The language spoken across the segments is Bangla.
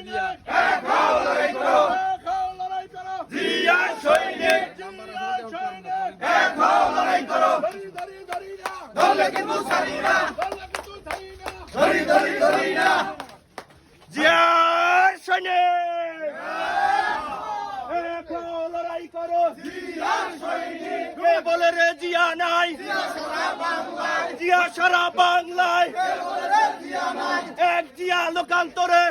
জিয়া এক হও লড়াই করো জিয়া সৈনিক এক হও লড়াই করো দলে কিন্তু ছাড়ি না ধরি ধরি ধরি না জিয়া সৈনিক এক হও লড়াই করো জিয়া সৈনিক কে বলে রে জিয়া নাই জিয়া সারা বাংলায় এক জিয়া লোকান্তরে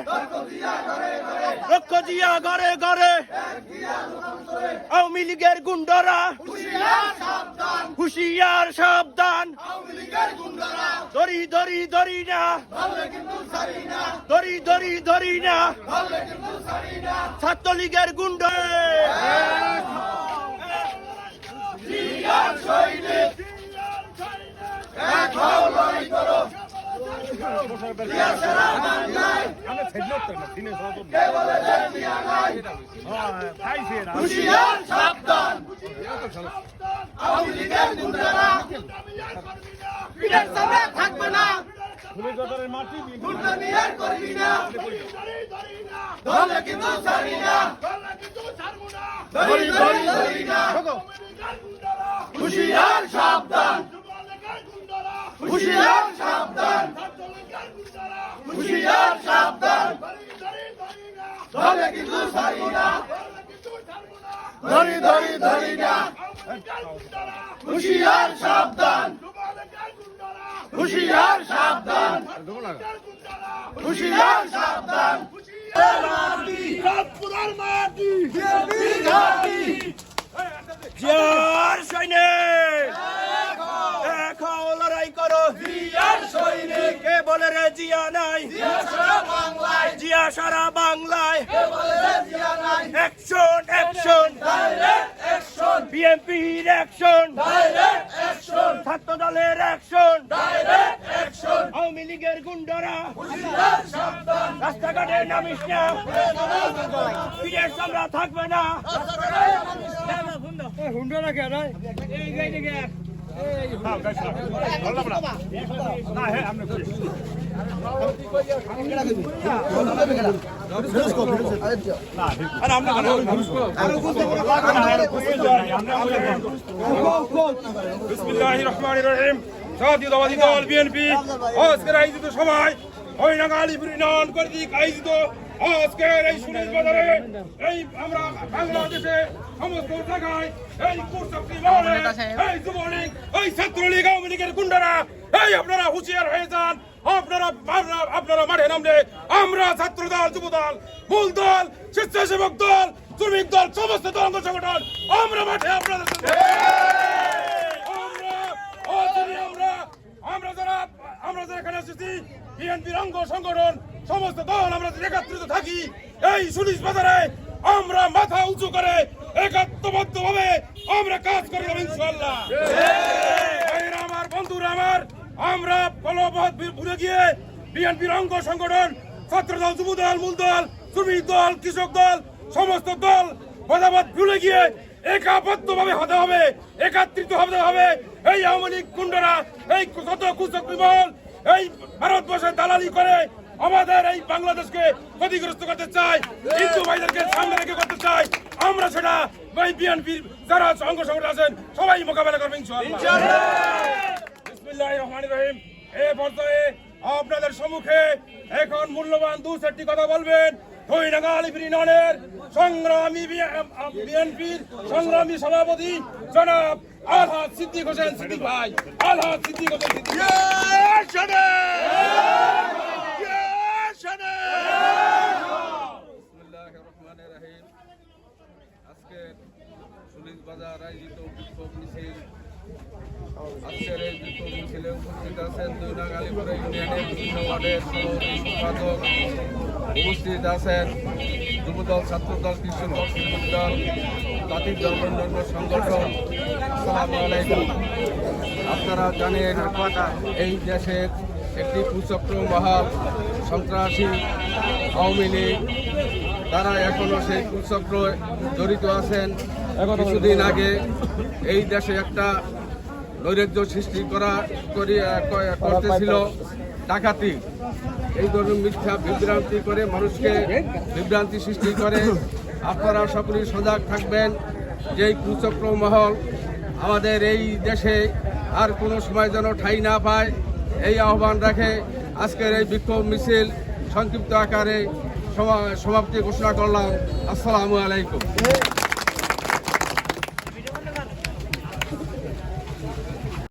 লক্ষ জিয়া ঘরে ঘরে আওয়ামী লীগের গুন্ডারা হুশিয়ার সাবধান ধরি ধরি ধরি না ধরি ধরি ধরি না ছাত্রলীগের গুন্ডা এক হও লড়াই করো জিয়া সারা বাংলায় কে বলে রে জিয়া নাই হুশিয়ার সাবধান আওয়ামী লীগের গুন্ডারা পিঠের সামনে থাকবে না গুন্ডামি আর করবি না দলে কিন্তু ছাড়ি না ধরি ধরি ধরি না হুশিয়ার সাবধান হুশিয়ার সাবধান হুশিয়ার সাবধান ধরে কিন্তু ছাড়ি না ধরি ধরি ধরি না হুশিয়ার সাবধান হুশিয়ার সাবধান হুশিয়ার সাবধান জিয়ার সৈনিক এক হও লড়াই করো জিয়ার সৈনিক কে বলে রে জিয়া নাই জিয়া সারা বাংলায় কে বলে রে জিয়া নাই অ্যাকশন অ্যাকশন ডাইরেক্ট অ্যাকশন বিএনপির অ্যাকশন ডাইরেক্ট অ্যাকশন ছাত্র দলের অ্যাকশন ডাইরেক্ট অ্যাকশন আওয়ামী লীগের গুন্ডারা হুশিয়ার সাবধান রাস্তাঘাটে নামিস না পিঠের সামনে থাকবে না হুন্ডারা কে রে এই গাইতে কে বিএনপি আজকের আয়োজিত সভায় হরিনাঙ্গা আলিপুর ইউনিয়ন কর্তৃক আয়োজিত আজকের এই সুনীল বাজারে এই আমরা বাংলাদেশে সমস্ত জায়গায় এই কুচক্রী মহলে এই যুবলীগ এই ছাত্রলীগ আওয়ামী লীগের গুন্ডারা এই আপনারা হুঁশিয়ার হয়ে যান আপনারা মাঠে নামলে আমরা ছাত্র দল যুব দল মূল দল স্বেচ্ছাসেবক দল শ্রমিক দল সমস্ত দল সংগঠন আমরা মাঠে আপনাদের আমরা যারা এখানে এসেছি বিএনপির অঙ্গ সংগঠন সমস্ত দল আমরা একত্রিত থাকি এই সুনীল বাজারে আমরা মাথা উঁচু করে একাত্মবদ্ধ ভাবে আমরা কাজ করে যাবো ইনশাআল্লাহ। আমার বন্ধুরা আমরা বলবৎ ভুলে গিয়ে বিএনপির অঙ্গ সংগঠন ছাত্র দল যুব দল মূল দল শ্রমিক দল কৃষক দল সমস্ত দল ভেদাভেদ ভুলে গিয়ে একাবদ্ধ ভাবে হতে হবে একত্রিত হতে হবে। এই আওয়ামী লীগ গুন্ডারা এই কত কুচক্রী মহল এই ভারতবর্ষের দালালি করে আমাদের এই বাংলাদেশকে ক্ষতিগ্রস্ত করতে চায় হিন্দু ভাইদেরকে সামনে রেখে করতে চায় আমরা সেটা এই বিএনপির যারা অঙ্গ সংগঠন আছেন সবাই মোকাবেলা করবেন ইনশাআল্লাহ। বিসমিল্লাহির রহমানির রহিম। এই পর্যায়ে আপনাদের সম্মুখে এখন মূল্যবান দু চারটি কথা বলবেন হরিনাঙ্গা আলিপুর ইউনিয়নের সংগ্রামী বিএনপির সংগ্রামী সভাপতি জনাব আলহাজ সিদ্দিক হোসেন সিদ্দিক ভাই। আলহাজ সিদ্দিক হোসেন সিদ্দিক আজকে সুনীল বাজার আয়োজিত বিক্ষোভ মিছিল আজকের এই বিক্ষোভ মিছিলে উপস্থিত আছেন হরিনাঙ্গা আলিপুর ইউনিয়নের বিভিন্ন ওয়ার্ডের সম্পাদক, উপস্থিত আছেন যুবদল ছাত্রদল কৃষক দল শ্রমিক দল জাতির দল অন্যান্য সংগঠন। আসসালামু আলাইকুম। আপনারা জানেন এই দেশের একটি কুচক্র মহল সন্ত্রাসী আওয়ামী লীগ তারা এখনো সেই কুচক্র জড়িত আছেন। কিছুদিন আগে এই দেশে একটা নৈরাজ্য সৃষ্টি করতেছিল ডাকাতি। এই ধরনের মিথ্যা বিভ্রান্তি করে মানুষকে বিভ্রান্তি সৃষ্টি করে। আপনারা সকলেই সজাগ থাকবেন যে এই কুচক্র মহল আমাদের এই দেশে আর কোনো সময় যেন ঠাঁই না পায়, এই আহ্বান রাখে আজকের এই বিক্ষোভ মিছিল সংক্ষিপ্ত আকারে সমাপ্তি ঘোষণা করলাম। আসসালামু আলাইকুম।